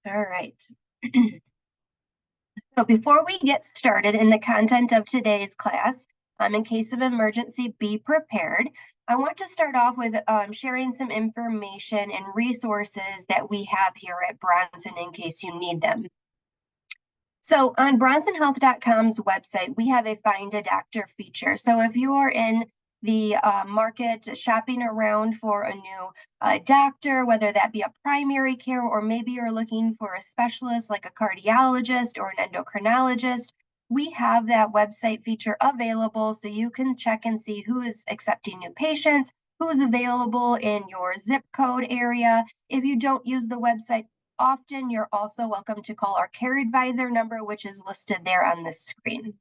All right. So before we get started in the content of today's class, in case of emergency, be prepared. I want to start off with sharing some information and resources that we have here at Bronson in case you need them. So on bronsonhealth.com's website, we have a Find a Doctor feature. So if you are in the market shopping around for a new doctor, whether that be a primary care or maybe you're looking for a specialist like a cardiologist or an endocrinologist, we have that website feature available so you can check and see who is accepting new patients, who is available in your zip code area. If you don't use the website often, you're also welcome to call our Care Advisor number, which is listed there on the screen.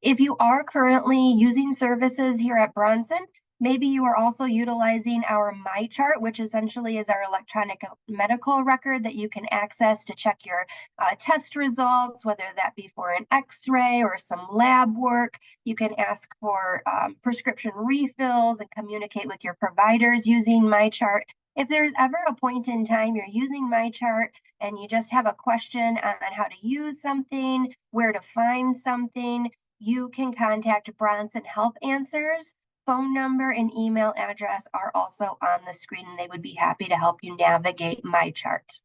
If you are currently using services here at Bronson, maybe you are also utilizing our MyChart, which essentially is our electronic medical record that you can access to check your test results, whether that be for an x-ray or some lab work. You can ask for prescription refills and communicate with your providers using MyChart. If there's ever a point in time you're using MyChart and you just have a question on how to use something, where to find something, you can contact Bronson Health Answers. Phone number and email address are also on the screen, and they would be happy to help you navigate MyChart.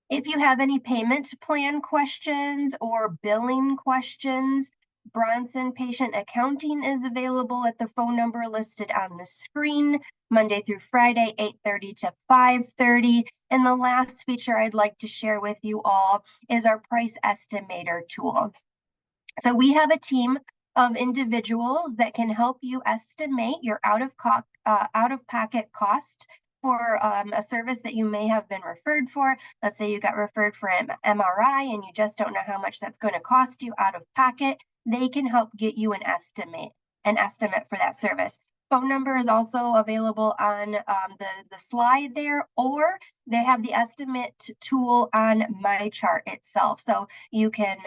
If you have any payment plan questions or billing questions, Bronson Patient Accounting is available at the phone number listed on the screen, Monday through Friday, 8:30 to 5:30. And the last feature I'd like to share with you all is our price estimator tool. So we have a team of individuals that can help you estimate your out-of-pocket cost for a service that you may have been referred for. Let's say you got referred for an MRI and you just don't know how much that's going to cost you out of pocket. They can help get you an estimate for that service. Phone number is also available on the slide there, or they have the estimate tool on MyChart itself. So you can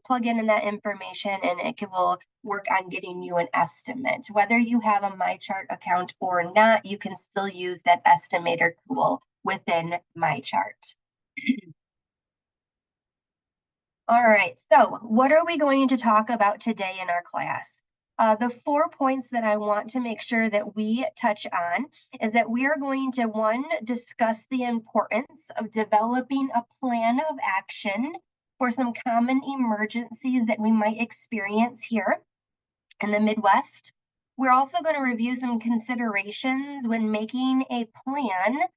plug in that information and it will work on getting you an estimate. Whether you have a MyChart account or not, you can still use that estimator tool within MyChart. All right, so what are we going to talk about today in our class? The 4 points that I want to make sure that we touch on is that we are going to, one, discuss the importance of developing a plan of action for some common emergencies that we might experience here in the Midwest. We're also going to review some considerations when making a plan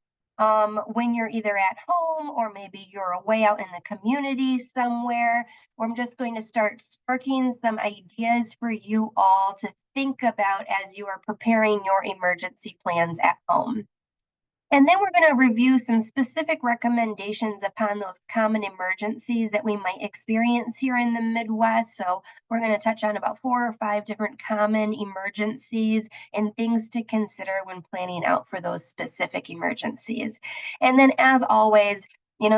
when you're either at home or maybe you're away out in the community somewhere. I'm just going to start sparking some ideas for you all to think about as you are preparing your emergency plans at home. And then we're going to review some specific recommendations upon those common emergencies that we might experience here in the Midwest. So we're going to touch on about 4 or 5 different common emergencies and things to consider when planning out for those specific emergencies. And then, as always,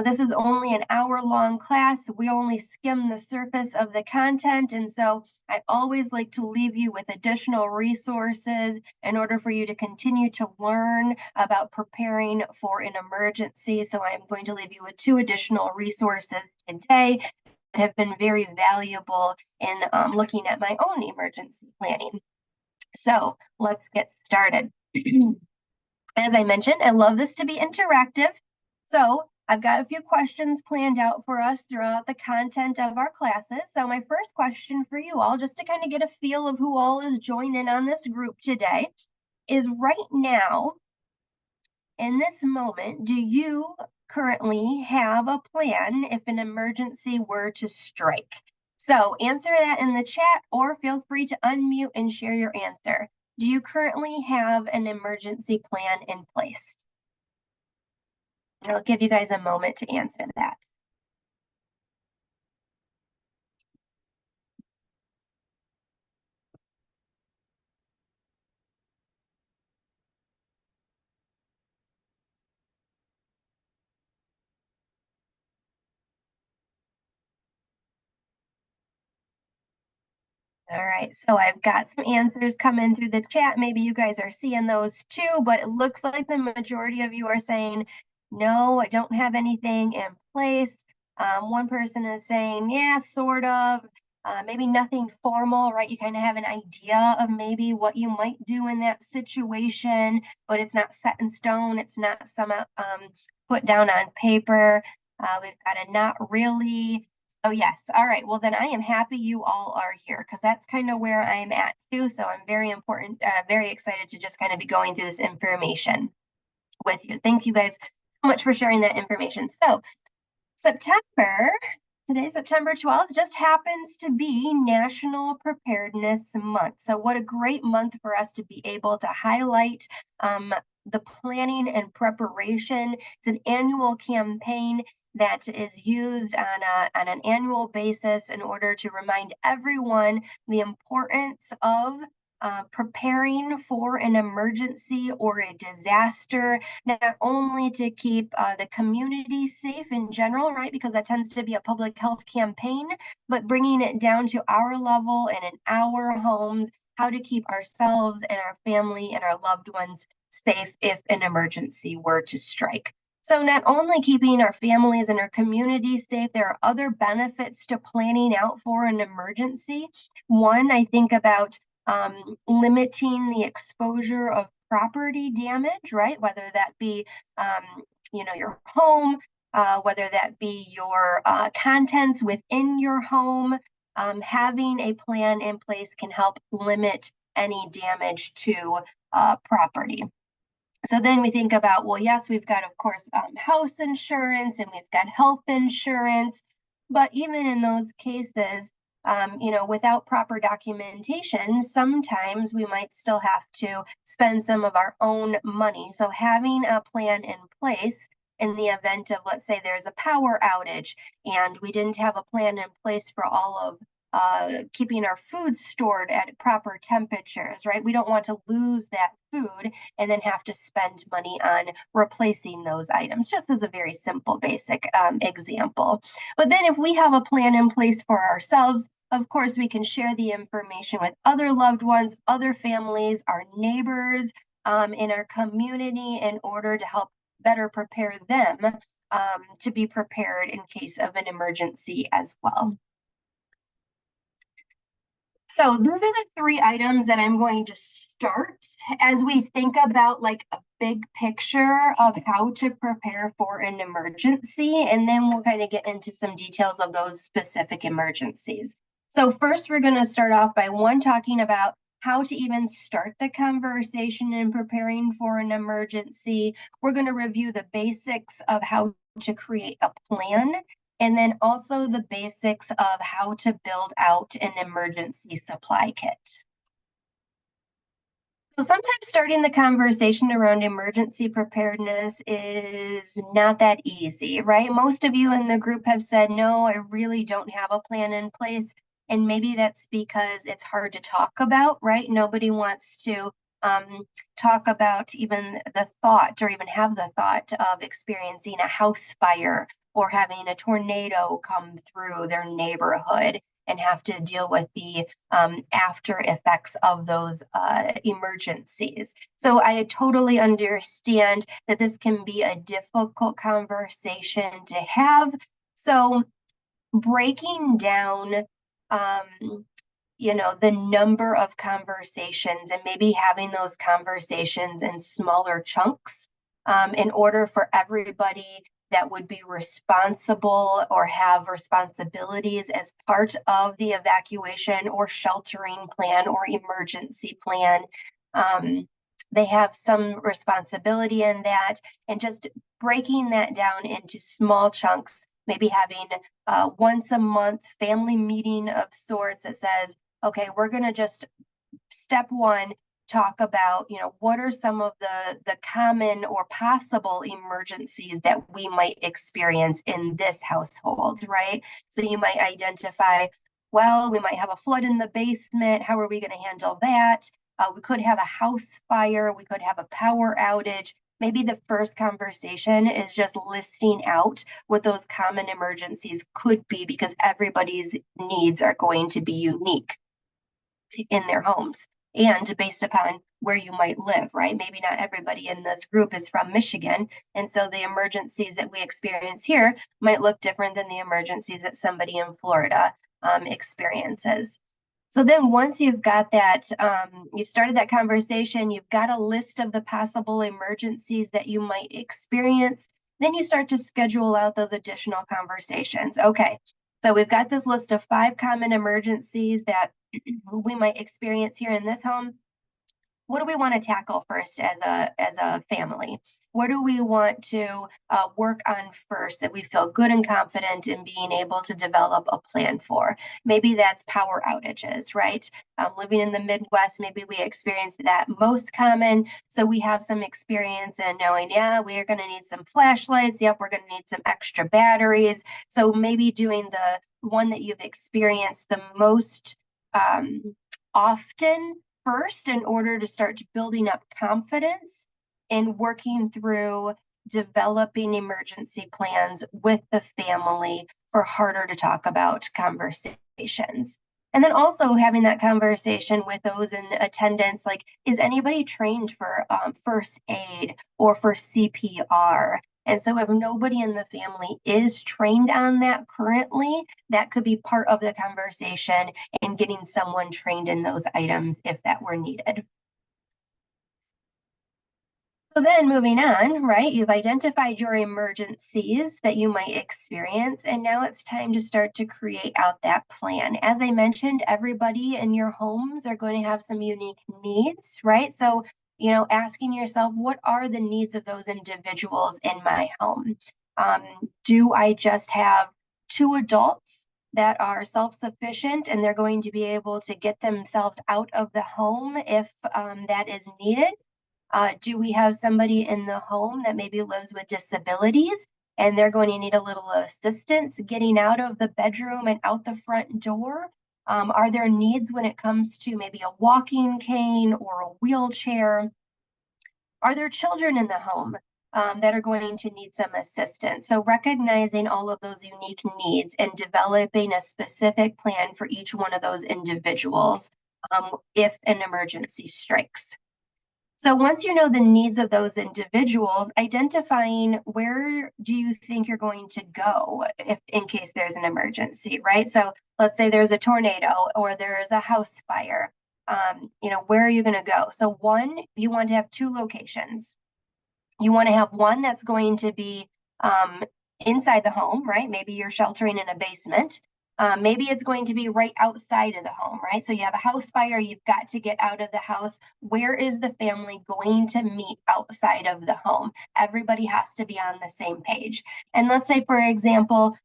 this is only an hour-long class. We only skim the surface of the content. And so I always like to leave you with additional resources in order for you to continue to learn about preparing for an emergency. So I'm going to leave you with 2 additional resources today that have been very valuable in looking at my own emergency planning. So let's get started. As I mentioned, I love this to be interactive. So I've got a few questions planned out for us throughout the content of our classes. So my first question for you all, just to kind of get a feel of who all is joining on this group today, is right now, in this moment, do you currently have a plan if an emergency were to strike? So answer that in the chat or feel free to unmute and share your answer. Do you currently have an emergency plan in place? I'll give you guys a moment to answer that. All right, so I've got some answers coming through the chat. Maybe you guys are seeing those too, but it looks like the majority of you are saying no, I don't have anything in place. One person is saying, yeah, sort of. Maybe nothing formal, right? You kind of have an idea of maybe what you might do in that situation, but it's not set in stone. It's not some put down on paper. We've got a not really. Oh, yes. All right. Well, then I am happy you all are here because that's kind of where I'm at too. So I'm very excited to just kind of be going through this information with you. Thank you guys so much for sharing that information. So today's September 12th, just happens to be National Preparedness Month. So what a great month for us to be able to highlight the planning and preparation. It's an annual campaign that is used on an annual basis in order to remind everyone the importance of preparing for an emergency or a disaster, not only to keep the community safe in general, right, because that tends to be a public health campaign, but bringing it down to our level and in our homes, how to keep ourselves and our family and our loved ones safe if an emergency were to strike. So not only keeping our families and our communities safe, there are other benefits to planning out for an emergency. One, I think about limiting the exposure of property damage, right? Whether that be, your home, whether that be your contents within your home. Having a plan in place can help limit any damage to property. So then we think about, well, yes, we've got, of course, house insurance and we've got health insurance, but even in those cases, without proper documentation, sometimes we might still have to spend some of our own money. So having a plan in place in the event of, let's say there's a power outage and we didn't have a plan in place for all of keeping our food stored at proper temperatures, right? We don't want to lose that food and then have to spend money on replacing those items, just as a very simple, basic example. But then if we have a plan in place for ourselves, of course, we can share the information with other loved ones, other families, our neighbors in our community in order to help better prepare them to be prepared in case of an emergency as well. So those are the three items that I'm going to start as we think about like a big picture of how to prepare for an emergency, and then we'll kind of get into some details of those specific emergencies. So first, we're going to start off by talking about how to even start the conversation in preparing for an emergency. We're going to review the basics of how to create a plan, and then also the basics of how to build out an emergency supply kit. So sometimes starting the conversation around emergency preparedness is not that easy, right? Most of you in the group have said, no, I really don't have a plan in place. And maybe that's because it's hard to talk about, right? Nobody wants to talk about even the thought or even have the thought of experiencing a house fire or having a tornado come through their neighborhood and have to deal with the after effects of those emergencies. So I totally understand that this can be a difficult conversation to have. So breaking down the number of conversations and maybe having those conversations in smaller chunks in order for everybody that would be responsible or have responsibilities as part of the evacuation or sheltering plan or emergency plan. They have some responsibility in that, and just breaking that down into small chunks, maybe having once a month family meeting of sorts that says, okay, we're going to just step one, talk about, what are some of the common or possible emergencies that we might experience in this household, right? So you might identify, well, we might have a flood in the basement. How are we going to handle that? We could have a house fire. We could have a power outage. Maybe the first conversation is just listing out what those common emergencies could be, because everybody's needs are going to be unique in their homes and based upon where you might live, right? Maybe not everybody in this group is from Michigan. And so the emergencies that we experience here might look different than the emergencies that somebody in Florida experiences. So then once you've got that, you've started that conversation, you've got a list of the possible emergencies that you might experience, then you start to schedule out those additional conversations. Okay, so we've got this list of 5 common emergencies that we might experience here in this home. What do we want to tackle first as a family? What do we want to work on first that we feel good and confident in being able to develop a plan for? Maybe that's power outages, right? Living in the Midwest, maybe we experience that most common. So we have some experience in knowing, yeah, we are going to need some flashlights. Yep, we're going to need some extra batteries. So maybe doing the one that you've experienced the most often first in order to start building up confidence and working through developing emergency plans with the family for harder to talk about conversations. And then also having that conversation with those in attendance, like, is anybody trained for first aid or for CPR? And so if nobody in the family is trained on that currently, that could be part of the conversation and getting someone trained in those items if that were needed. So then moving on, right, you've identified your emergencies that you might experience, and now it's time to start to create out that plan. As I mentioned, everybody in your homes are going to have some unique needs, right? So, asking yourself, what are the needs of those individuals in my home? Do I just have 2 adults that are self-sufficient and they're going to be able to get themselves out of the home if that is needed? Do we have somebody in the home that maybe lives with disabilities and they're going to need a little assistance getting out of the bedroom and out the front door? Are there needs when it comes to maybe a walking cane or a wheelchair? Are there children in the home that are going to need some assistance? So recognizing all of those unique needs and developing a specific plan for each one of those individuals if an emergency strikes. So once you know the needs of those individuals, identifying where do you think you're going to go if in case there's an emergency, right? So let's say there's a tornado or there's a house fire. Where are you going to go? So one, you want to have 2 locations. You want to have one that's going to be inside the home, right? Maybe you're sheltering in a basement. Maybe it's going to be right outside of the home, right? So you have a house fire, you've got to get out of the house. Where is the family going to meet outside of the home? Everybody has to be on the same page. And let's say, for example,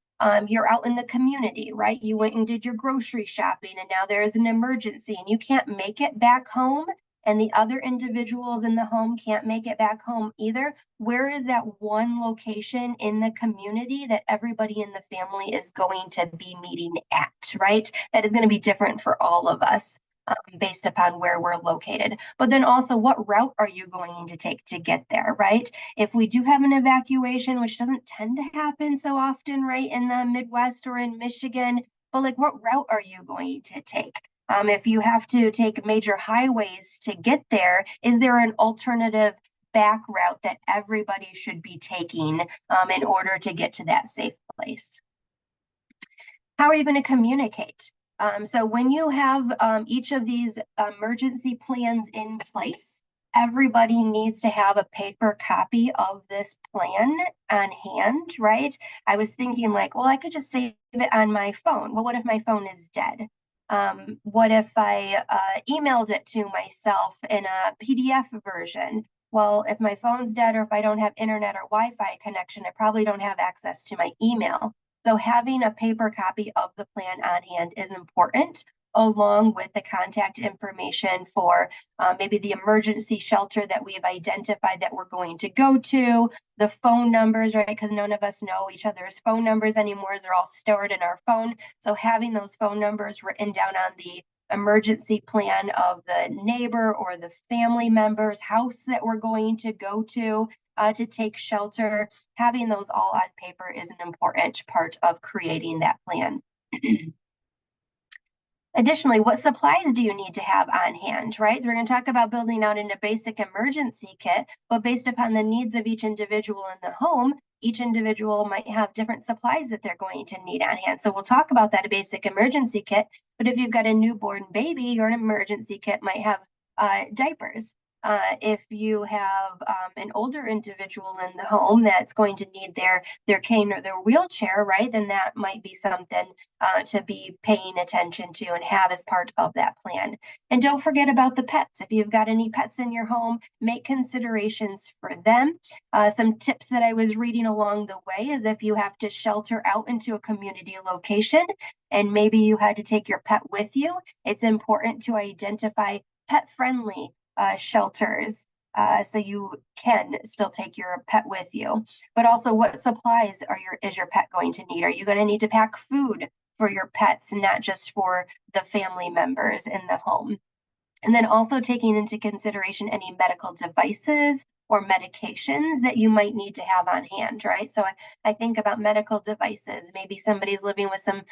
you're out in the community, right? You went and did your grocery shopping and now there's an emergency and you can't make it back home and the other individuals in the home can't make it back home either. Where is that one location in the community that everybody in the family is going to be meeting at, right? That is going to be different for all of us based upon where we're located. But then also, what route are you going to take to get there, right? If we do have an evacuation, which doesn't tend to happen so often, right, in the Midwest or in Michigan, but like, what route are you going to take? If you have to take major highways to get there, is there an alternative back route that everybody should be taking in order to get to that safe place? How are you going to communicate? So when you have each of these emergency plans in place, everybody needs to have a paper copy of this plan on hand, right? I was thinking like, well, I could just save it on my phone. Well, what if my phone is dead? What if I emailed it to myself in a PDF version? Well, if my phone's dead or if I don't have internet or Wi-Fi connection, I probably don't have access to my email. So having a paper copy of the plan on hand is important, along with the contact information for maybe the emergency shelter that we've identified that we're going to go to, the phone numbers, right? Because none of us know each other's phone numbers anymore. They're all stored in our phone. So having those phone numbers written down on the emergency plan of the neighbor or the family member's house that we're going to go to take shelter, having those all on paper is an important part of creating that plan. Additionally, what supplies do you need to have on hand, right? So we're going to talk about building out into basic emergency kit, but based upon the needs of each individual in the home, each individual might have different supplies that they're going to need on hand. So we'll talk about that basic emergency kit, but if you've got a newborn baby, your emergency kit might have diapers. If you have an older individual in the home that's going to need their cane or their wheelchair, right, then that might be something to be paying attention to and have as part of that plan. And don't forget about the pets. If you've got any pets in your home, make considerations for them. Some tips that I was reading along the way is if you have to shelter out into a community location and maybe you had to take your pet with you, it's important to identify pet-friendly shelters so you can still take your pet with you. But also, what supplies is your pet going to need? Are you going to need to pack food for your pets, not just for the family members in the home? And then also taking into consideration any medical devices or medications that you might need to have on hand, right? So I think about medical devices. Maybe somebody's living with some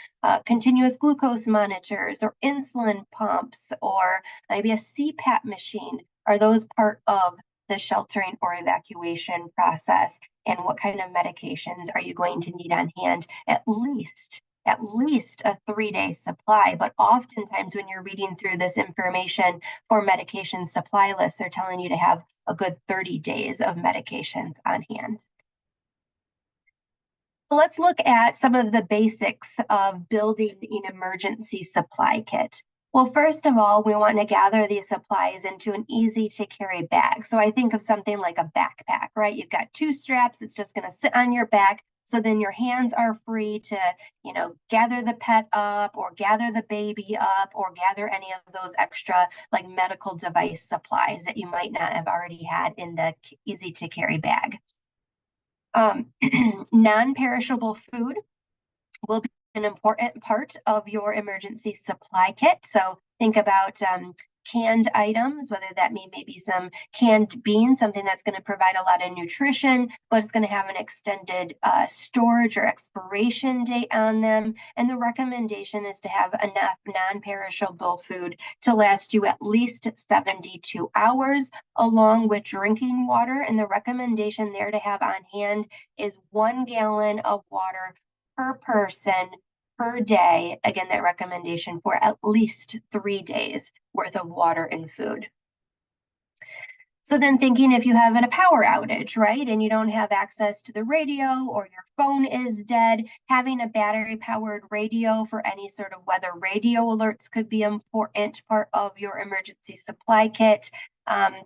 continuous glucose monitors or insulin pumps or maybe a CPAP machine. Are those part of the sheltering or evacuation process? And what kind of medications are you going to need on hand? At least a 3-day supply. But oftentimes when you're reading through this information for medication supply lists, they're telling you to have a good 30 days of medications on hand. So let's look at some of the basics of building an emergency supply kit. Well, first of all, we want to gather these supplies into an easy to carry bag. So I think of something like a backpack, right? You've got 2 straps. It's just going to sit on your back. So then your hands are free to, gather the pet up or gather the baby up or gather any of those extra like medical device supplies that you might not have already had in the easy to carry bag. Non-perishable food will be an important part of your emergency supply kit. So think about canned items, whether that mean maybe some canned beans, something that's going to provide a lot of nutrition, but it's going to have an extended storage or expiration date on them. And the recommendation is to have enough non-perishable food to last you at least 72 hours, along with drinking water. And the recommendation there to have on hand is 1 gallon of water per person per day. Again, that recommendation for at least 3 days worth of water and food. So then thinking if you have a power outage, right, and you don't have access to the radio or your phone is dead, having a battery powered radio for any sort of weather radio alerts could be an important part of your emergency supply kit.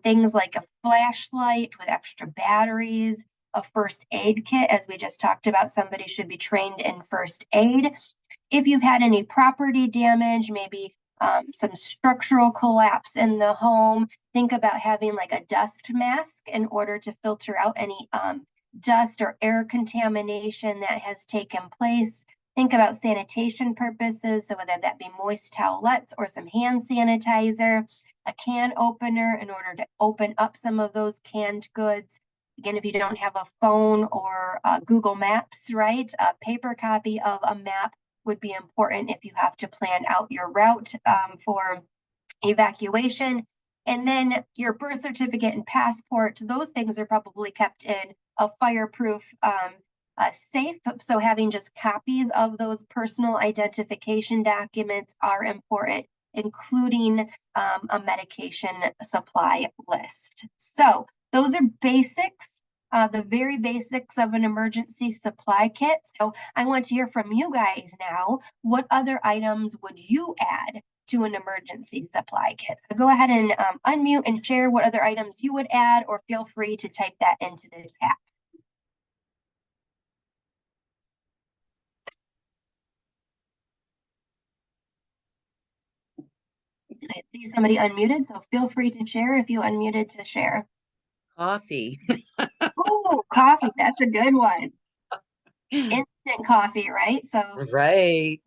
Things like a flashlight with extra batteries, a first aid kit, as we just talked about, somebody should be trained in first aid. If you've had any property damage, maybe some structural collapse in the home, think about having like a dust mask in order to filter out any dust or air contamination that has taken place. Think about sanitation purposes, so whether that be moist towelettes or some hand sanitizer, a can opener in order to open up some of those canned goods. Again, if you don't have a phone or Google Maps, right, a paper copy of a map would be important if you have to plan out your route for evacuation. And then your birth certificate and passport, those things are probably kept in a fireproof safe. So having just copies of those personal identification documents are important, including a medication supply list. So those are basics, the very basics of an emergency supply kit. So I want to hear from you guys now. What other items would you add to an emergency supply kit? So go ahead and unmute and share what other items you would add, or feel free to type that into the chat. I see somebody unmuted, so feel free to share if you unmuted to share. Coffee. Oh, coffee. That's a good one. Instant coffee, right? So Right.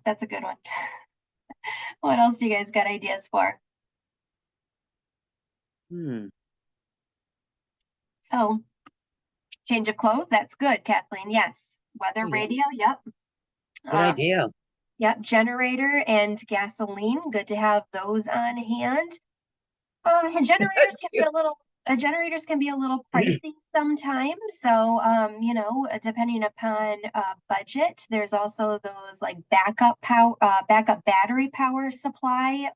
that's a good one. What else do you guys got ideas for? So change of clothes, that's good, Kathleen. Yes. Weather radio, yep. Good idea. Yep, generator and gasoline. Good to have those on hand. And generators can be a little pricey sometimes. So, depending upon budget, there's also those like backup battery power supply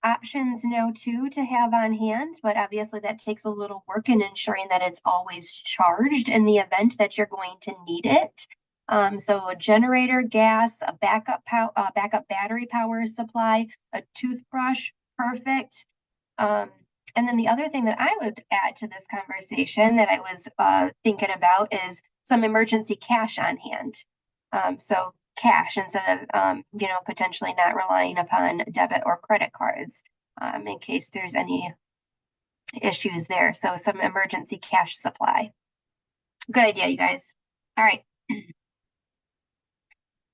options now too to have on hand. But obviously, that takes a little work in ensuring that it's always charged in the event that you're going to need it. So a generator, gas, a backup battery power supply, a toothbrush, perfect. And then the other thing that I would add to this conversation that I was thinking about is some emergency cash on hand. So cash instead of, potentially not relying upon debit or credit cards in case there's any issues there. So some emergency cash supply. Good idea, you guys. All right.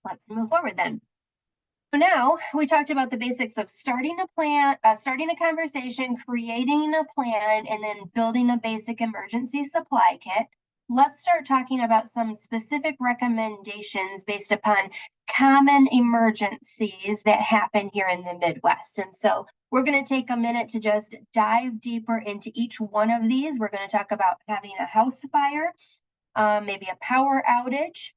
Let's move forward then. So now we talked about the basics of starting a plan, starting a conversation, creating a plan, and then building a basic emergency supply kit. Let's start talking about some specific recommendations based upon common emergencies that happen here in the Midwest. And so we're going to take a minute to just dive deeper into each one of these. We're going to talk about having a house fire, maybe a power outage.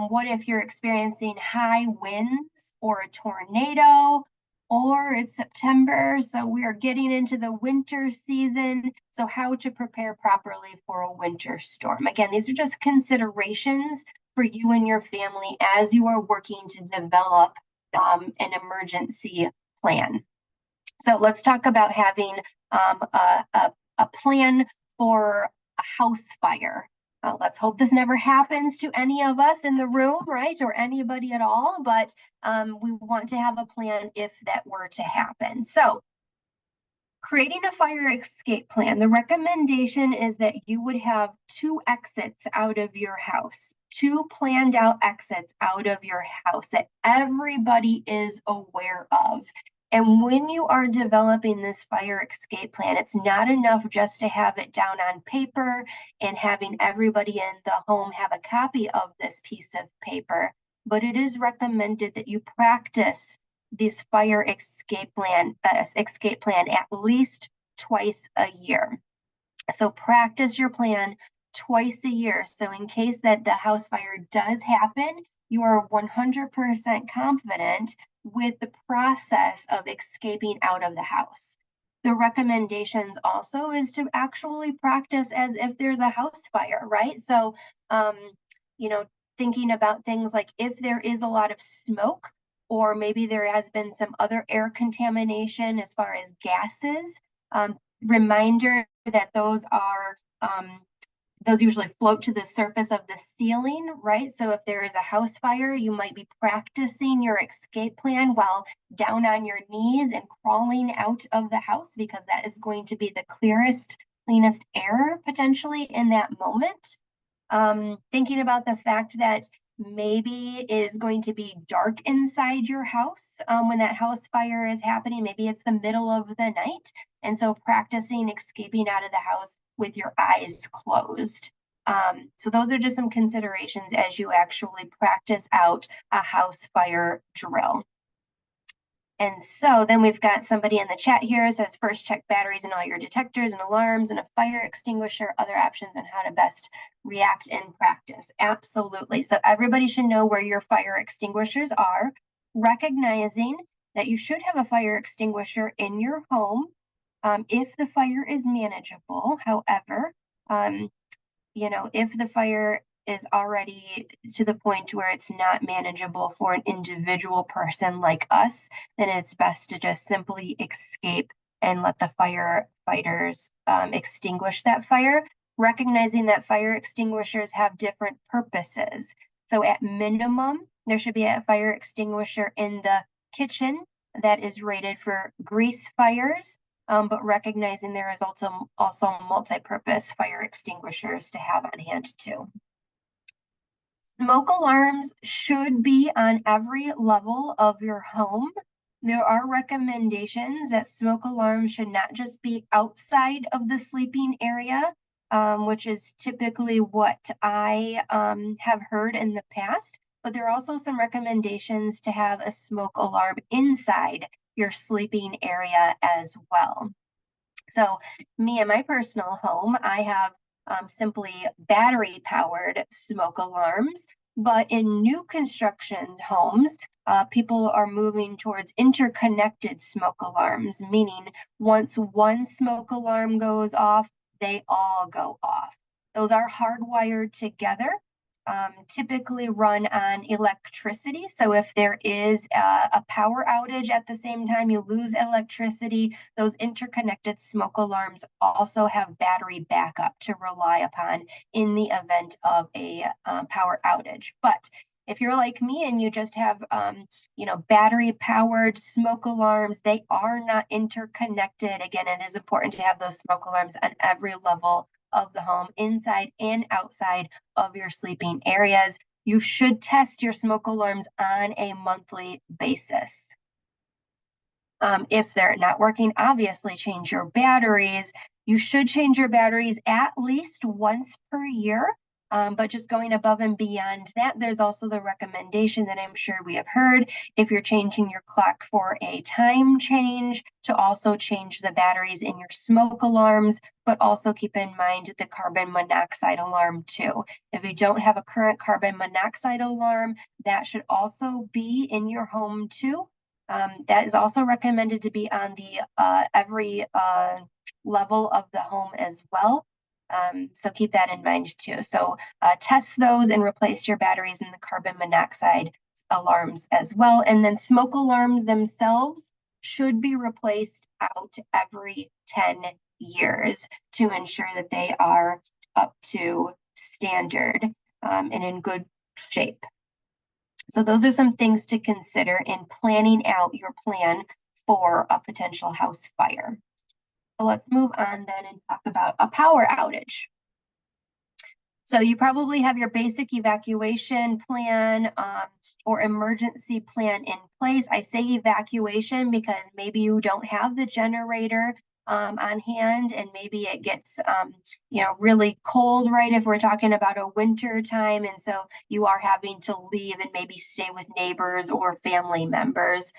What if you're experiencing high winds or a tornado, or it's September, so we are getting into the winter season. So how to prepare properly for a winter storm. Again, these are just considerations for you and your family as you are working to develop an emergency plan. So let's talk about having a plan for a house fire. Let's hope this never happens to any of us in the room, right? Or anybody at all, but we want to have a plan if that were to happen. So creating a fire escape plan, the recommendation is that you would have 2 exits out of your house, 2 planned out exits out of your house that everybody is aware of. And when you are developing this fire escape plan, it's not enough just to have it down on paper and having everybody in the home have a copy of this piece of paper, but it is recommended that you practice this fire escape plan at least twice a year. So practice your plan twice a year. So in case that the house fire does happen, you are 100% confident with the process of escaping out of the house. The recommendations also is to actually practice as if there's a house fire, right? So, thinking about things like if there is a lot of smoke, or maybe there has been some other air contamination as far as gases, reminder that those usually float to the surface of the ceiling, right? So if there is a house fire, you might be practicing your escape plan while down on your knees and crawling out of the house, because that is going to be the cleanest air potentially in that moment. Thinking about the fact that maybe it is going to be dark inside your house when that house fire is happening. Maybe it's the middle of the night. And so practicing escaping out of the house with your eyes closed. So those are just some considerations as you actually practice out a house fire drill. And so then we've got somebody in the chat here says, first check batteries and all your detectors and alarms and a fire extinguisher, other options on how to best react in practice. Absolutely. So everybody should know where your fire extinguishers are, recognizing that you should have a fire extinguisher in your home if the fire is manageable. However, if the fire is already to the point where it's not manageable for an individual person like us, then it's best to just simply escape and let the firefighters extinguish that fire, recognizing that fire extinguishers have different purposes. So at minimum, there should be a fire extinguisher in the kitchen that is rated for grease fires, but recognizing there is also multi-purpose fire extinguishers to have on hand too. Smoke alarms should be on every level of your home. There are recommendations that smoke alarms should not just be outside of the sleeping area, which is typically what I have heard in the past. but there are also some recommendations to have a smoke alarm inside your sleeping area as well. So me and my personal home, I have simply battery powered smoke alarms, but in new construction homes, people are moving towards interconnected smoke alarms, meaning once one smoke alarm goes off, they all go off. Those are hardwired together, typically run on electricity. So if there is a power outage at the same time you lose electricity, those interconnected smoke alarms also have battery backup to rely upon in the event of a power outage. But if you're like me and you just have, battery powered smoke alarms, they are not interconnected. Again, it is important to have those smoke alarms on every level of the home, inside and outside of your sleeping areas. You should test your smoke alarms on a monthly basis. If they're not working, obviously change your batteries. You should change your batteries at least once per year. But just going above and beyond that, there's also the recommendation that I'm sure we have heard, if you're changing your clock for a time change, to also change the batteries in your smoke alarms, but also keep in mind the carbon monoxide alarm too. If you don't have a current carbon monoxide alarm, that should also be in your home too. That is also recommended to be on the every level of the home as well. So keep that in mind too. So test those and replace your batteries in the carbon monoxide alarms as well. And then smoke alarms themselves should be replaced out every 10 years to ensure that they are up to standard and in good shape. So those are some things to consider in planning out your plan for a potential house fire. So let's move on then and talk about a power outage. So you probably have your basic evacuation plan or emergency plan in place. I say evacuation because maybe you don't have the generator on hand, and maybe it gets really cold, right? If we're talking about a winter time, and so you are having to leave and maybe stay with neighbors or family members.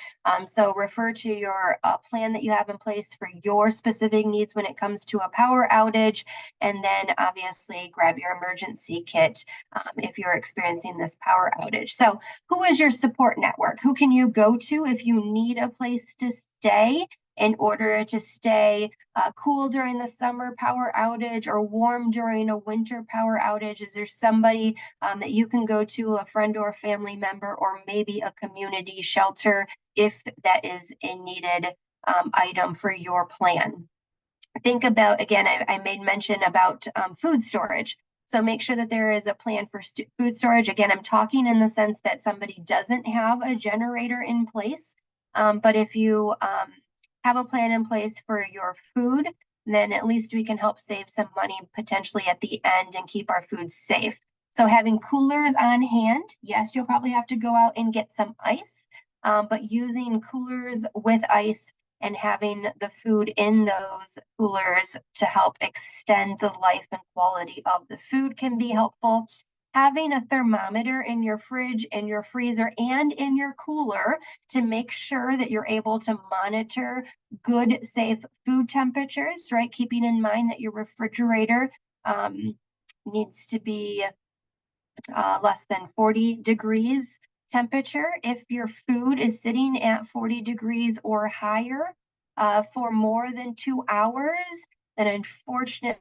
So refer to your plan that you have in place for your specific needs when it comes to a power outage, and then obviously grab your emergency kit if you're experiencing this power outage. So who is your support network? Who can you go to if you need a place to stay in order to stay cool during the summer power outage or warm during a winter power outage? Is there somebody that you can go to, a friend or a family member, or maybe a community shelter if that is a needed item for your plan? Think about, again, I made mention about food storage. So make sure that there is a plan for food storage. Again, I'm talking in the sense that somebody doesn't have a generator in place. But if you have a plan in place for your food, then at least we can help save some money potentially at the end and keep our food safe. So having coolers on hand, yes, you'll probably have to go out and get some ice, but using coolers with ice and having the food in those coolers to help extend the life and quality of the food can be helpful. Having a thermometer in your fridge, in your freezer, and in your cooler to make sure that you're able to monitor good, safe food temperatures, right? Keeping in mind that your refrigerator needs to be less than 40 degrees temperature. If your food is sitting at 40 degrees or higher for more than 2 hours, then unfortunately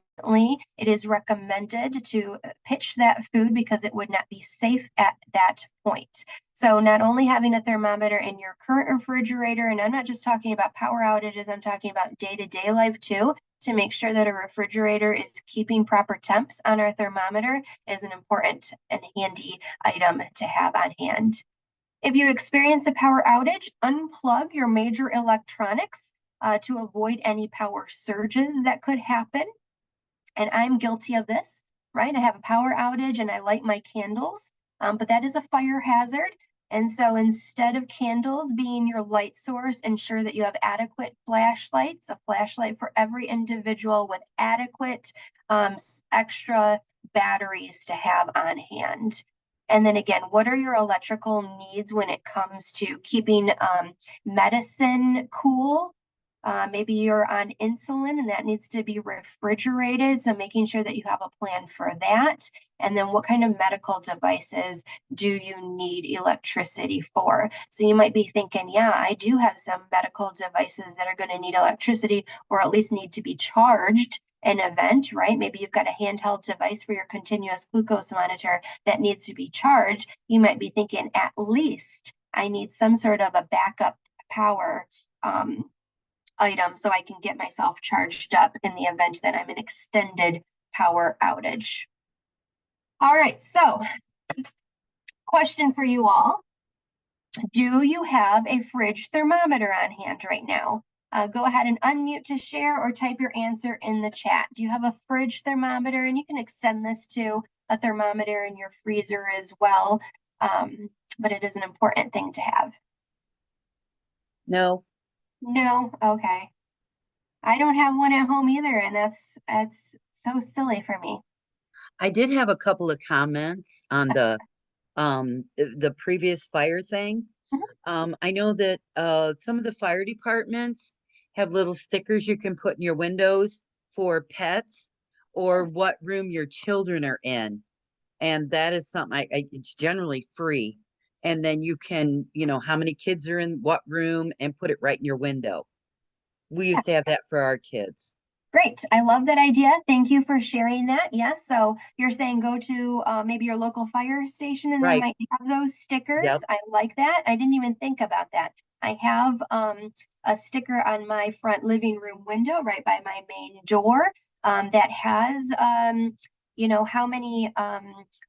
it is recommended to pitch that food because it would not be safe at that point. So not only having a thermometer in your current refrigerator, and I'm not just talking about power outages, I'm talking about day-to-day life too, to make sure that a refrigerator is keeping proper temps on our thermometer is an important and handy item to have on hand. If you experience a power outage, unplug your major electronics to avoid any power surges that could happen. And I'm guilty of this, right? I have a power outage and I light my candles, but that is a fire hazard. And so instead of candles being your light source, ensure that you have adequate flashlights, a flashlight for every individual with adequate extra batteries to have on hand. And then again, what are your electrical needs when it comes to keeping medicine cool? Maybe you're on insulin and that needs to be refrigerated. So making sure that you have a plan for that. And then what kind of medical devices do you need electricity for? So you might be thinking, yeah, I do have some medical devices that are going to need electricity or at least need to be charged an event, right? Maybe you've got a handheld device for your continuous glucose monitor that needs to be charged. You might be thinking, at least I need some sort of a backup power item so I can get myself charged up in the event that I'm an extended power outage. All right, so question for you all. Do you have a fridge thermometer on hand right now? Go ahead and unmute to share or type your answer in the chat. Do you have a fridge thermometer? And you can extend this to a thermometer in your freezer as well. But it is an important thing to have. No, No, okay. I don't have one at home either, and that's so silly for me. I did have a couple of comments on the previous fire thing. Mhm. I know that some of the fire departments have little stickers you can put in your windows for pets or what room your children are in. And that is something it's generally free. And then you can, how many kids are in what room and put it right in your window. We Yeah, used to have that for our kids. great. I love that idea. Thank you for sharing that. Yes, so you're saying go to maybe your local fire station and they Right. might have those stickers. Yep. I like that. I didn't even think about that. I have a sticker on my front living room window right by my main door that has how many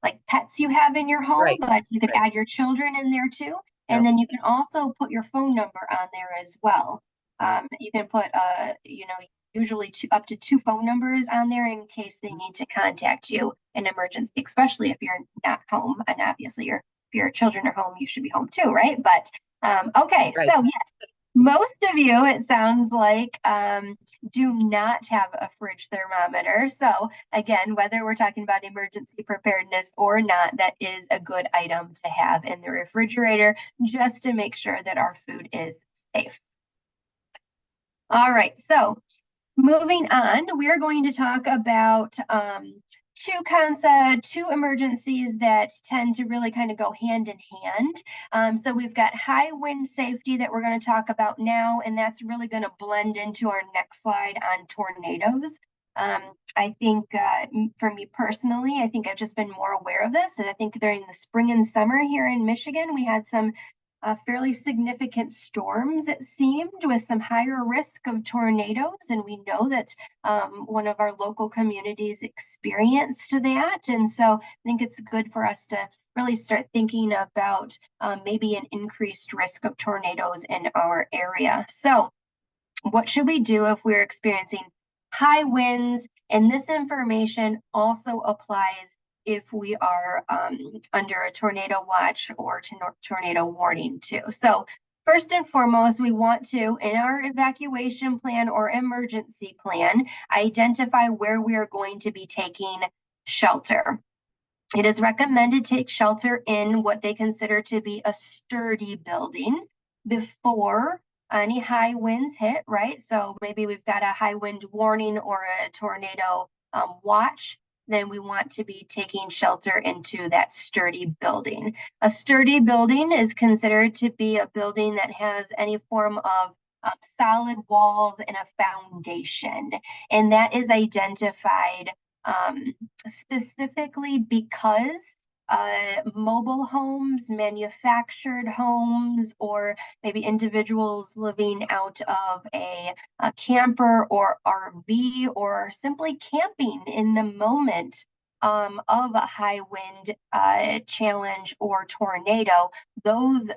like pets you have in your home, Right. but you could Right. add your children in there too. And Yep. then you can also put your phone number on there as well. You can put usually up to 2 phone numbers on there in case they need to contact you in emergency, especially if you're not home. And obviously, if your children are home, you should be home too, right? But okay, Right. so yes, most of you, it sounds like, do not have a fridge thermometer. So again, whether we're talking about emergency preparedness or not, that is a good item to have in the refrigerator just to make sure that our food is safe. All right, so moving on, we're going to talk about two emergencies that tend to really kind of go hand in hand. So we've got high wind safety that we're going to talk about now, and that's really going to blend into our next slide on tornadoes. I think for me personally, I think I've just been more aware of this. And I think during the spring and summer here in Michigan, we had some fairly significant storms, it seemed, with some higher risk of tornadoes. And we know that one of our local communities experienced that. And so I think it's good for us to really start thinking about maybe an increased risk of tornadoes in our area. So what should we do if we're experiencing high winds? And this information also applies if we are under a tornado watch or tornado warning too. So first and foremost, we want to, in our evacuation plan or emergency plan, identify where we are going to be taking shelter. It is recommended to take shelter in what they consider to be a sturdy building before any high winds hit, right? So maybe we've got a high wind warning or a tornado watch, then we want to be taking shelter into that sturdy building. A sturdy building is considered to be a building that has any form of solid walls and a foundation, and that is identified specifically because mobile homes, manufactured homes, or maybe individuals living out of a camper or RV or simply camping in the moment of a high wind challenge or tornado, those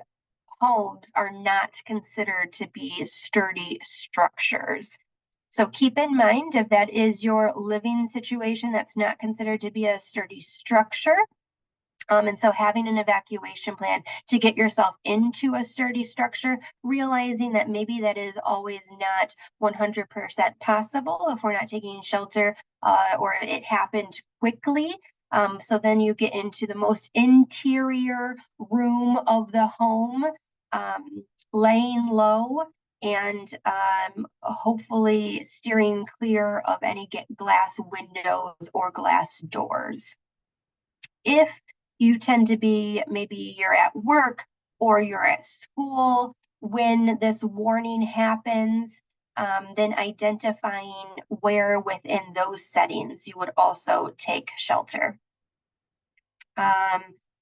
homes are not considered to be sturdy structures. So keep in mind, if that is your living situation, that's not considered to be a sturdy structure. And so having an evacuation plan to get yourself into a sturdy structure, realizing that maybe that is always not 100% possible if we're not taking shelter or it happened quickly. So then you get into the most interior room of the home, laying low and hopefully steering clear of any glass windows or glass doors. If you tend to be, maybe you're at work or you're at school when this warning happens, then identifying where within those settings you would also take shelter.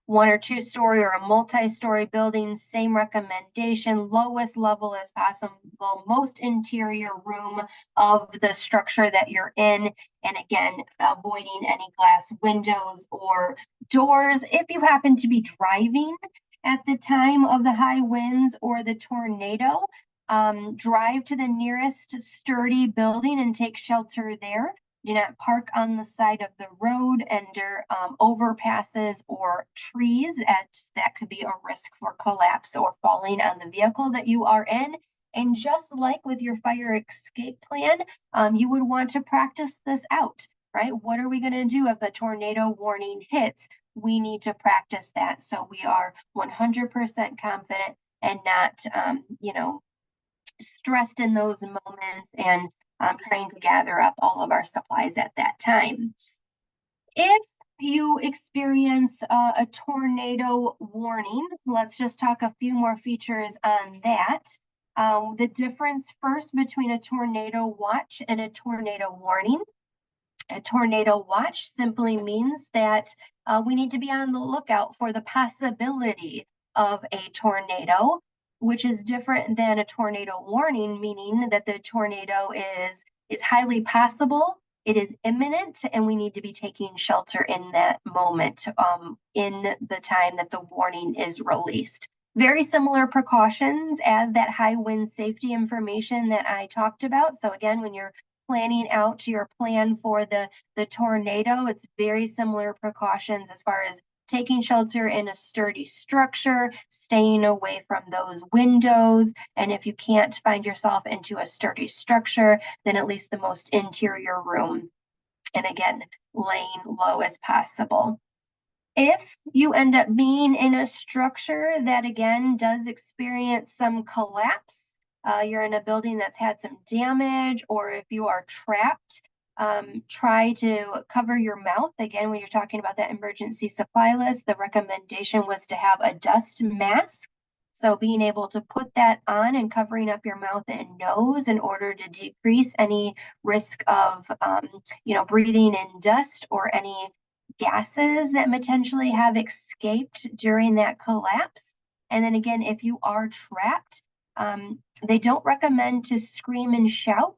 One or two story or a multi-story building, same recommendation, lowest level as possible, most interior room of the structure that you're in. And again, avoiding any glass windows or doors. If you happen to be driving at the time of the high winds or the tornado, drive to the nearest sturdy building and take shelter there. Do not park on the side of the road under overpasses or trees, as that could be a risk for collapse or falling on the vehicle that you are in. And just like with your fire escape plan, you would want to practice this out, right? What are we going to do if a tornado warning hits? We need to practice that so we are 100% confident and not, stressed in those moments and trying to gather up all of our supplies at that time. If you experience a tornado warning, let's just talk a few more features on that. The difference first between a tornado watch and a tornado warning. A tornado watch simply means that we need to be on the lookout for the possibility of a tornado, which is different than a tornado warning, meaning that the tornado is highly possible, it is imminent, and we need to be taking shelter in that moment, in the time that the warning is released. Very similar precautions as that high wind safety information that I talked about. So again, when you're planning out your plan for the tornado, it's very similar precautions as far as taking shelter in a sturdy structure, staying away from those windows, and if you can't find yourself into a sturdy structure, then at least the most interior room. And again, laying low as possible. If you end up being in a structure that again does experience some collapse, you're in a building that's had some damage, or if you are trapped, try to cover your mouth. Again, when you're talking about that emergency supply list, the recommendation was to have a dust mask. So being able to put that on and covering up your mouth and nose in order to decrease any risk of, breathing in dust or any gases that potentially have escaped during that collapse. And then again, if you are trapped, they don't recommend to scream and shout,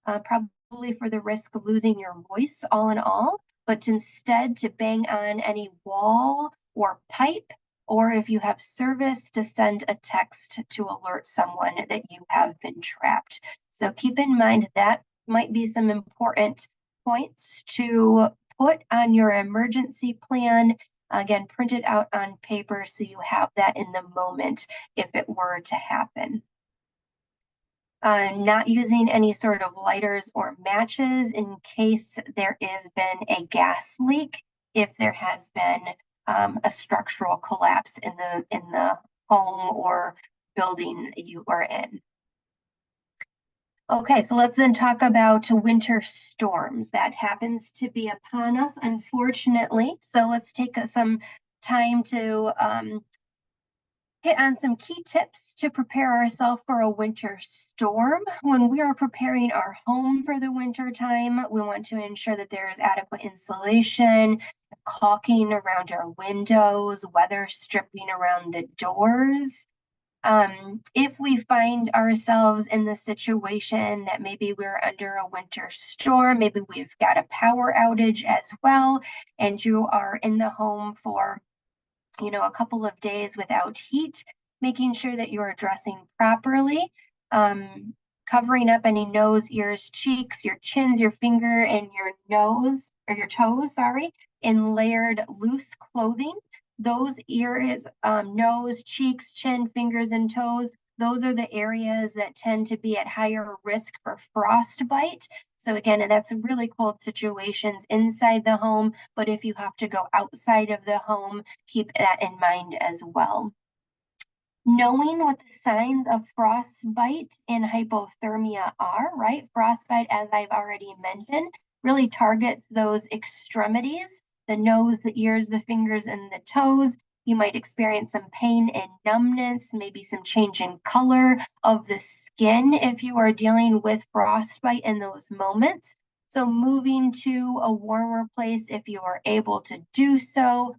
probably for the risk of losing your voice all in all, but instead to bang on any wall or pipe, or if you have service, to send a text to alert someone that you have been trapped. So keep in mind that might be some important points to put on your emergency plan. Again, print it out on paper so you have that in the moment if it were to happen. Not using any sort of lighters or matches in case there has been a gas leak, if there has been a structural collapse in the home or building you are in. Okay, so let's then talk about winter storms. That happens to be upon us, unfortunately. So let's take some time to hit on some key tips to prepare ourselves for a winter storm. When we are preparing our home for the winter time, we want to ensure that there is adequate insulation, caulking around our windows, weather stripping around the doors. If we find ourselves in the situation that maybe we're under a winter storm, maybe we've got a power outage as well, and you are in the home for a couple of days without heat, making sure that you're dressing properly, covering up any nose, ears, cheeks, your chins, your finger, and your nose, or your toes, in layered loose clothing. Those ears, nose, cheeks, chin, fingers, and toes those are the areas that tend to be at higher risk for frostbite. So again, that's really cold situations inside the home, but if you have to go outside of the home, keep that in mind as well. Knowing what the signs of frostbite and hypothermia are, right? Frostbite, as I've already mentioned, really targets those extremities, the nose, the ears, the fingers, and the toes. You might experience some pain and numbness, maybe some change in color of the skin if you are dealing with frostbite in those moments. So moving to a warmer place if you are able to do so,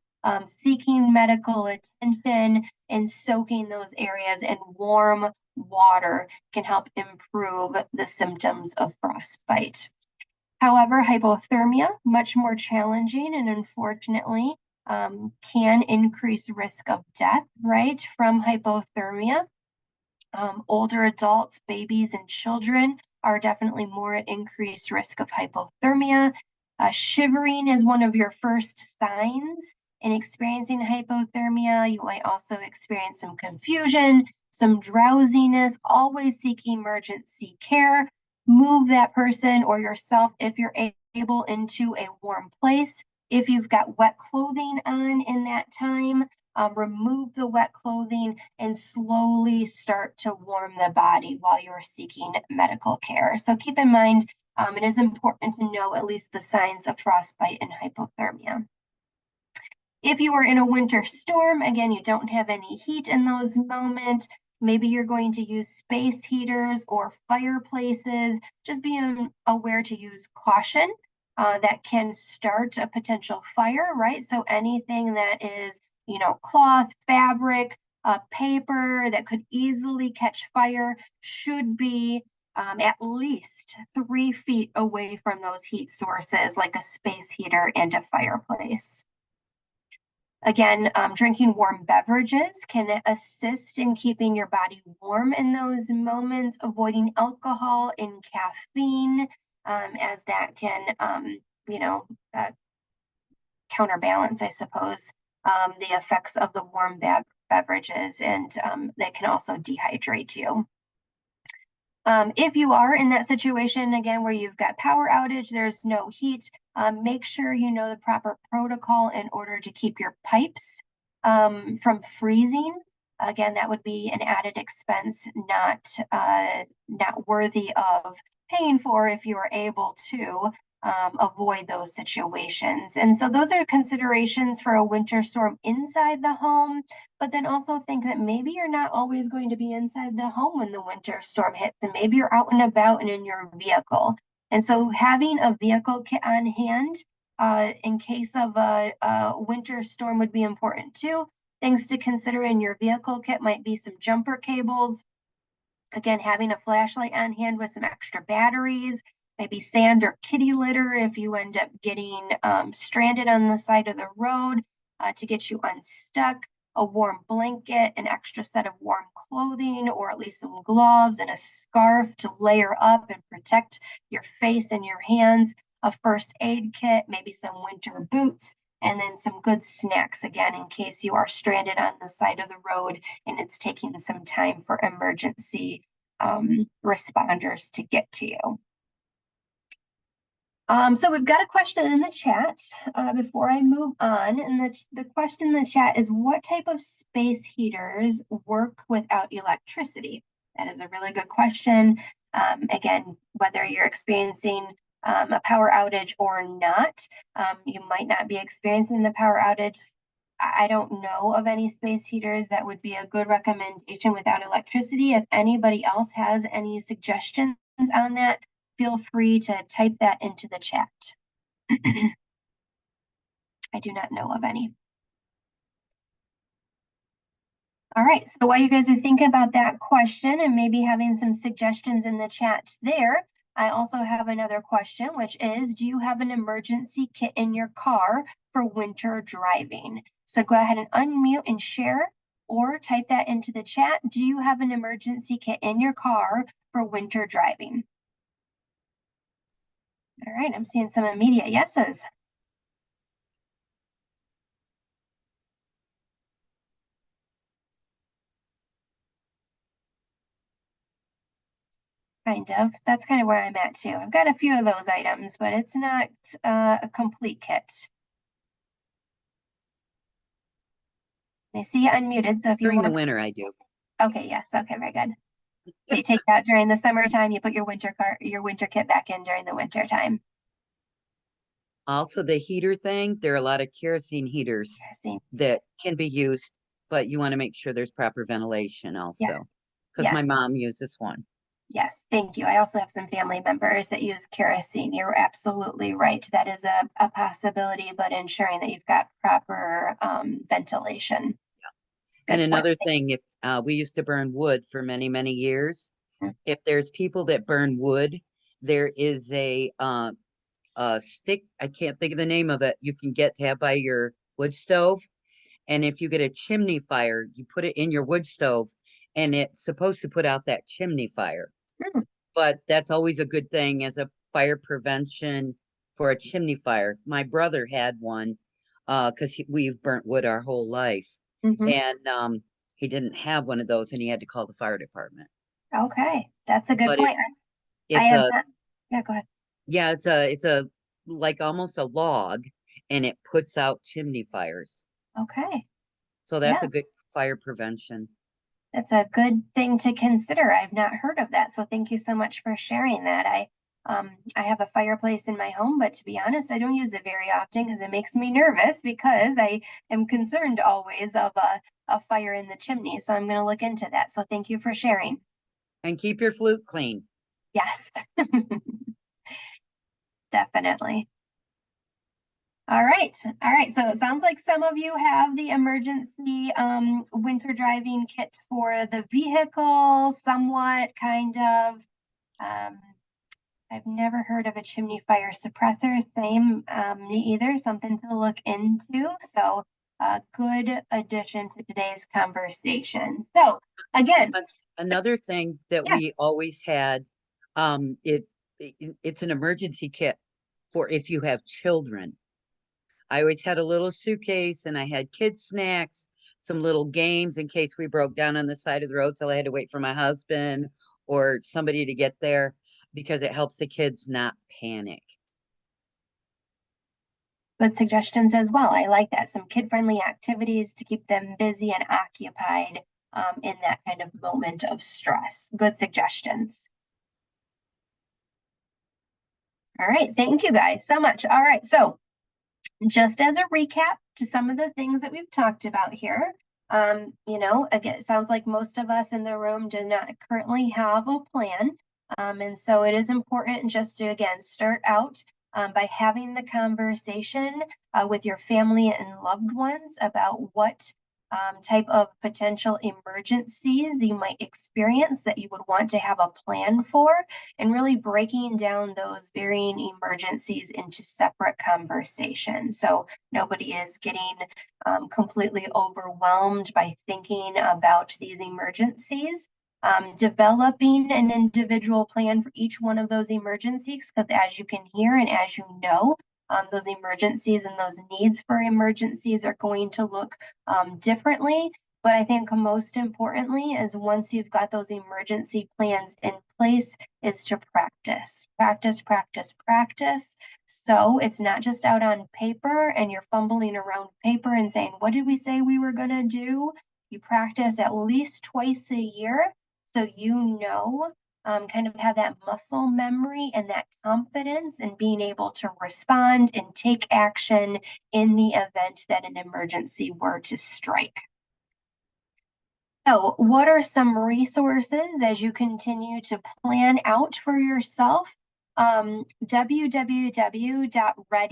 seeking medical attention and soaking those areas in warm water can help improve the symptoms of frostbite. However, hypothermia, much more challenging and unfortunately can increase risk of death, right, from hypothermia. Older adults, babies, and children are definitely more at increased risk of hypothermia. Shivering is one of your first signs in experiencing hypothermia. You might also experience some confusion, some drowsiness. Always seek emergency care. Move that person or yourself, if you're able, into a warm place. If you've got wet clothing on in that time, remove the wet clothing and slowly start to warm the body while you're seeking medical care. So keep in mind, it is important to know at least the signs of frostbite and hypothermia. If you are in a winter storm, again, you don't have any heat in those moments. Maybe you're going to use space heaters or fireplaces. Just be aware to use caution. That can start a potential fire, right? So anything that is, cloth, fabric, paper that could easily catch fire should be at least 3 feet away from those heat sources, like a space heater and a fireplace. Again, drinking warm beverages can assist in keeping your body warm in those moments, avoiding alcohol and caffeine, as that can, counterbalance, I suppose, the effects of the warm beverages, and they can also dehydrate you. If you are in that situation, again, where you've got power outage, there's no heat, make sure you know the proper protocol in order to keep your pipes from freezing. Again, that would be an added expense, not worthy of paying for if you are able to avoid those situations. And so those are considerations for a winter storm inside the home, but then also think that maybe you're not always going to be inside the home when the winter storm hits, and maybe you're out and about and in your vehicle. And so having a vehicle kit on hand in case of a winter storm would be important too. Things to consider in your vehicle kit might be some jumper cables. Again, having a flashlight on hand with some extra batteries, maybe sand or kitty litter if you end up getting stranded on the side of the road to get you unstuck, a warm blanket, an extra set of warm clothing, or at least some gloves and a scarf to layer up and protect your face and your hands, a first aid kit, maybe some winter boots, and then some good snacks, again, in case you are stranded on the side of the road and it's taking some time for emergency responders to get to you. So we've got a question in the chat before I move on, and the question in the chat is, what type of space heaters work without electricity? That is a really good question. Again, whether you're experiencing a power outage or not, you might not be experiencing the power outage. I don't know of any space heaters that would be a good recommendation without electricity. If anybody else has any suggestions on that, feel free to type that into the chat. I do not know of any. All right, so while you guys are thinking about that question and maybe having some suggestions in the chat there, I also have another question, which is, do you have an emergency kit in your car for winter driving? So go ahead and unmute and share, or type that into the chat. Do you have an emergency kit in your car for winter driving? All right, I'm seeing some immediate yeses. Kind of. That's kind of where I'm at too. I've got a few of those items, but it's not a complete kit. I see you unmuted, so if you During the want, winter, I do. okay, yes, okay, very good. So you take it out during the summertime, you put your winter kit back in during the winter time. Also, the heater thing, there are a lot of kerosene heaters See, that can be used, but you want to make sure there's proper ventilation yes, also. Because yes, my mom uses one. yes, thank you. I also have some family members that use kerosene. You're absolutely right. That is a possibility, but ensuring that you've got proper ventilation. And Good point. another thing, if we used to burn wood for many, many years, Mhm. if there's people that burn wood, there is a stick, I can't think of the name of it, you can get to have by your wood stove. And if you get a chimney fire, you put it in your wood stove and it's supposed to put out that chimney fire. Mm, But that's always a good thing as a fire prevention for a chimney fire. My brother had one because we've burnt wood our whole life. mhm. And he didn't have one of those and he had to call the fire department. Okay, that's a good But point. I it's have a not, yeah, go ahead. yeah, it's a like almost a log and it puts out chimney fires. Okay, So that's yeah, a good fire prevention. that's a good thing to consider. I've not heard of that, so thank you so much for sharing that. I have a fireplace in my home, but to be honest, I don't use it very often because it makes me nervous because I am concerned always of a fire in the chimney. So I'm going to look into that. So thank you for sharing. And keep your flute clean. Yes, definitely. All right. All right. So it sounds like some of you have the emergency winter driving kit for the vehicle, somewhat kind of. Um, I've never heard of a chimney fire suppressor. Same, me either. Something to look into. So a good addition to today's conversation. So again, Another thing that yeah, we always had, it's an emergency kit for if you have children. I always had a little suitcase and I had kids snacks, some little games in case we broke down on the side of the road till I had to wait for my husband or somebody to get there because it helps the kids not panic. good suggestions as well. I like that. Some kid-friendly activities to keep them busy and occupied in that kind of moment of stress. Good suggestions. All right, thank you guys so much. All right, so just as a recap to some of the things that we've talked about here, again, it sounds like most of us in the room do not currently have a plan. And so it is important just to, again, start out by having the conversation with your family and loved ones about what type of potential emergencies you might experience that you would want to have a plan for, and really breaking down those varying emergencies into separate conversations. So nobody is getting completely overwhelmed by thinking about these emergencies. Developing an individual plan for each one of those emergencies, because as you can hear and as you know, those emergencies and those needs for emergencies are going to look differently. But I think most importantly is once you've got those emergency plans in place is to practice, practice, practice, practice. So it's not just out on paper and you're fumbling around paper and saying, what did we say we were going to do? You practice at least twice a year so you know, kind of have that muscle memory and that confidence in being able to respond and take action in the event that an emergency were to strike. So, what are some resources as you continue to plan out for yourself?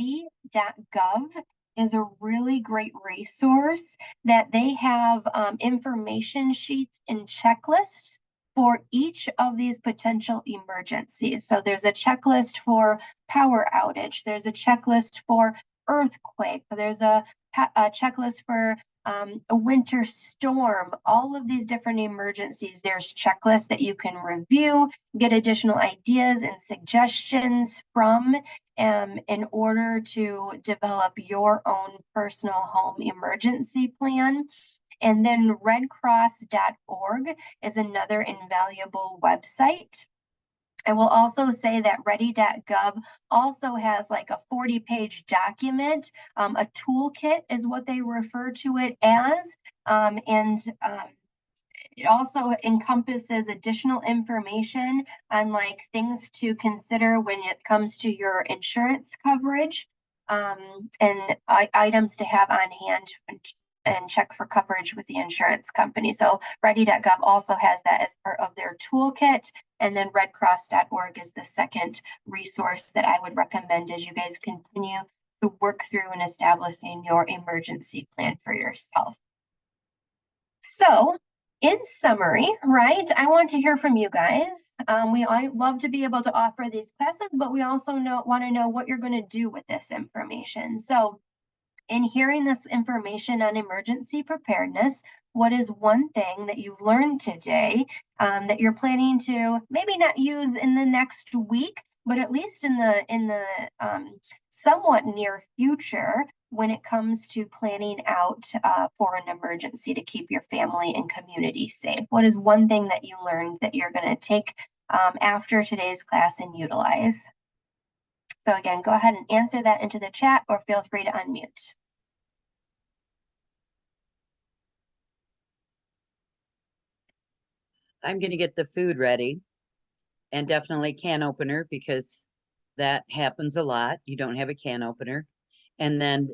www.ready.gov is a really great resource that they have information sheets and checklists for each of these potential emergencies. So there's a checklist for power outage, there's a checklist for earthquake, there's a checklist for a winter storm, all of these different emergencies. There's checklists that you can review, get additional ideas and suggestions from in order to develop your own personal home emergency plan. And then redcross.org is another invaluable website. I will also say that ready.gov also has like a 40-page document. A toolkit is what they refer to it as. It also encompasses additional information on like things to consider when it comes to your insurance coverage, and items to have on hand and check for coverage with the insurance company. So ready.gov also has that as part of their toolkit. And then redcross.org is the second resource that I would recommend as you guys continue to work through and establishing your emergency plan for yourself. So in summary, right, I want to hear from you guys. I love to be able to offer these classes, but we also want to know what you're going to do with this information. So in hearing this information on emergency preparedness, what is one thing that you've learned today that you're planning to maybe not use in the next week, but at least in the somewhat near future when it comes to planning out for an emergency to keep your family and community safe? What is one thing that you learned that you're going to take after today's class and utilize? So again, go ahead and answer that into the chat or feel free to unmute. I'm going to get the food ready and definitely can opener because that happens a lot. You don't have a can opener. And then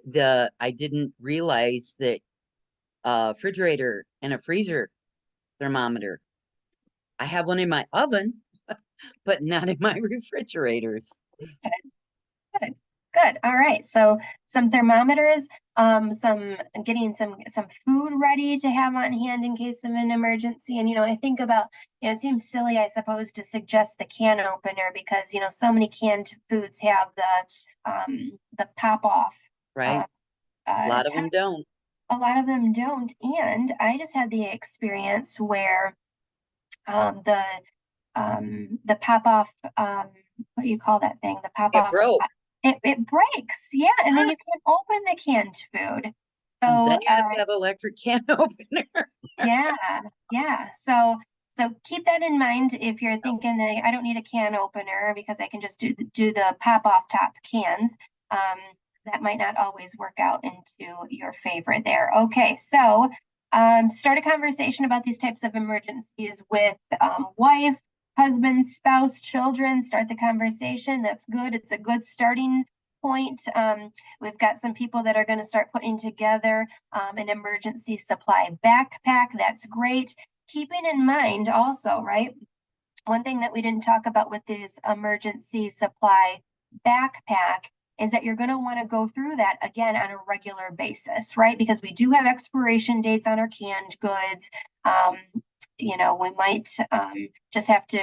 I didn't realize that refrigerator and a freezer thermometer. I have one in my oven, but not in my refrigerators. Good. Good. All right. So some thermometers, getting some food ready to have on hand in case of an emergency. And I think about, it seems silly, I suppose, to suggest the can opener because so many canned foods have the pop off. Right. A lot of them don't. A lot of them don't. And I just had the experience where the pop off, what do you call that thing? The pop off. It broke. It breaks, yeah, and then you can't open the canned food. So then you have to have electric can opener. yeah. So keep that in mind if you're thinking that I don't need a can opener because I can just do the pop off top cans. That might not always work out into your favor there. Okay, so start a conversation about these types of emergencies with wife, husband, spouse, children. Start the conversation. That's good. It's a good starting point. We've got some people that are going to start putting together an emergency supply backpack. That's great. Keeping in mind also, right, one thing that we didn't talk about with this emergency supply backpack is that you're going to want to go through that again on a regular basis, right? Because we do have expiration dates on our canned goods. We might just have to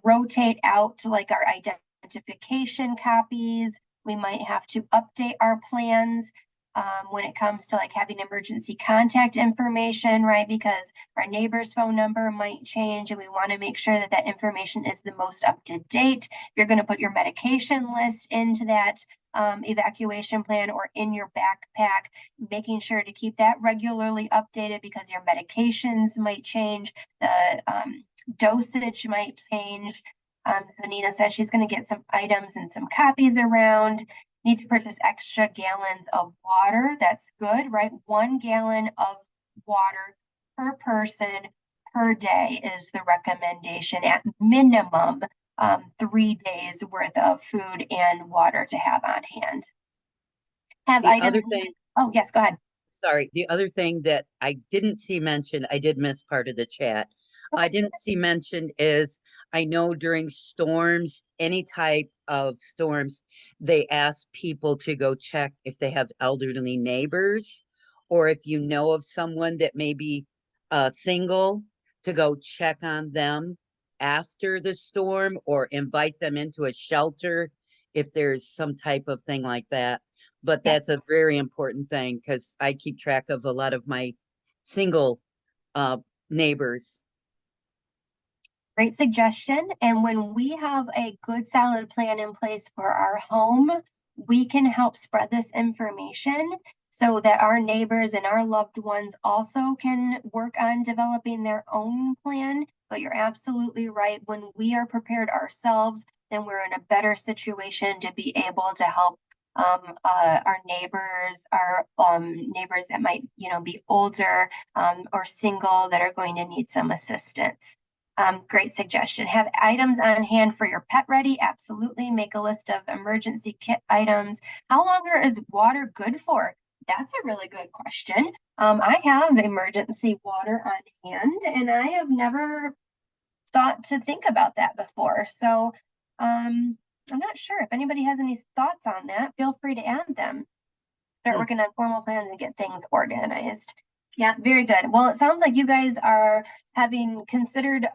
rotate out like our identification copies. We might have to update our plans when it comes to like having emergency contact information, right? Because our neighbor's phone number might change and we want to make sure that that information is the most up to date. If you're going to put your medication list into that evacuation plan or in your backpack, making sure to keep that regularly updated because your medications might change, the dosage might change. So Nina says she's going to get some items and some copies around. Need to purchase extra gallons of water. That's good, right? 1 gallon of water per person per day is the recommendation. At minimum, 3 days worth of food and water to have on hand. Oh, yes, go ahead. Sorry. The other thing that I didn't see mentioned, I did miss part of the chat. I didn't see mentioned is I know during storms, any type of storms, they ask people to go check if they have elderly neighbors or if you know of someone that may be single, to go check on them after the storm or invite them into a shelter if there's some type of thing like that. But that's a very important thing because I keep track of a lot of my single neighbors. Great suggestion. And when we have a good solid plan in place for our home, we can help spread this information so that our neighbors and our loved ones also can work on developing their own plan but you're absolutely right. When we are prepared ourselves, then we're in a better situation to be able to help our neighbors, neighbors that might, be older or single that are going to need some assistance. Great suggestion. Have items on hand for your pet ready. Absolutely. Make a list of emergency kit items. How long is water good for? That's a really good question. I have emergency water on hand, and I have never thought to think about that before. So I'm not sure if anybody has any thoughts on that. Feel free to add them. Start working on formal plans and get things organized. Yeah, very good. Well, it sounds like you guys are having considered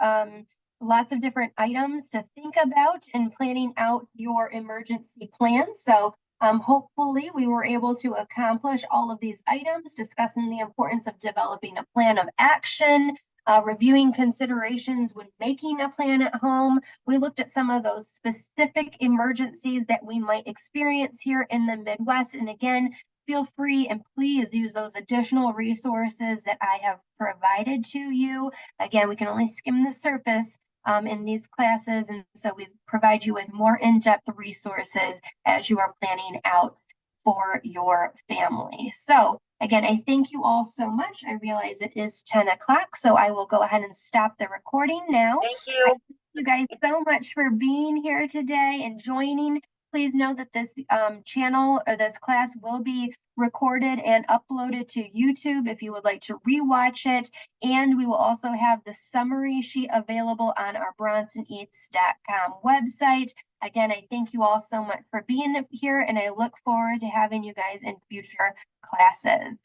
lots of different items to think about and planning out your emergency plan. So hopefully we were able to accomplish all of these items, discussing the importance of developing a plan of action, reviewing considerations when making a plan at home. We looked at some of those specific emergencies that we might experience here in the Midwest. And again, feel free and please use those additional resources that I have provided to you. Again, we can only skim the surface in these classes, and so we provide you with more in-depth resources as you are planning out for your family. So again, I thank you all so much. I realize it is 10 o'clock, so I will go ahead and stop the recording now. Thank you. Thank you guys so much for being here today and joining. Please know that this channel or this class will be recorded and uploaded to YouTube if you would like to rewatch it. And we will also have the summary sheet available on our BronsonEats.com website. Again, I thank you all so much for being here, and I look forward to having you guys in future classes.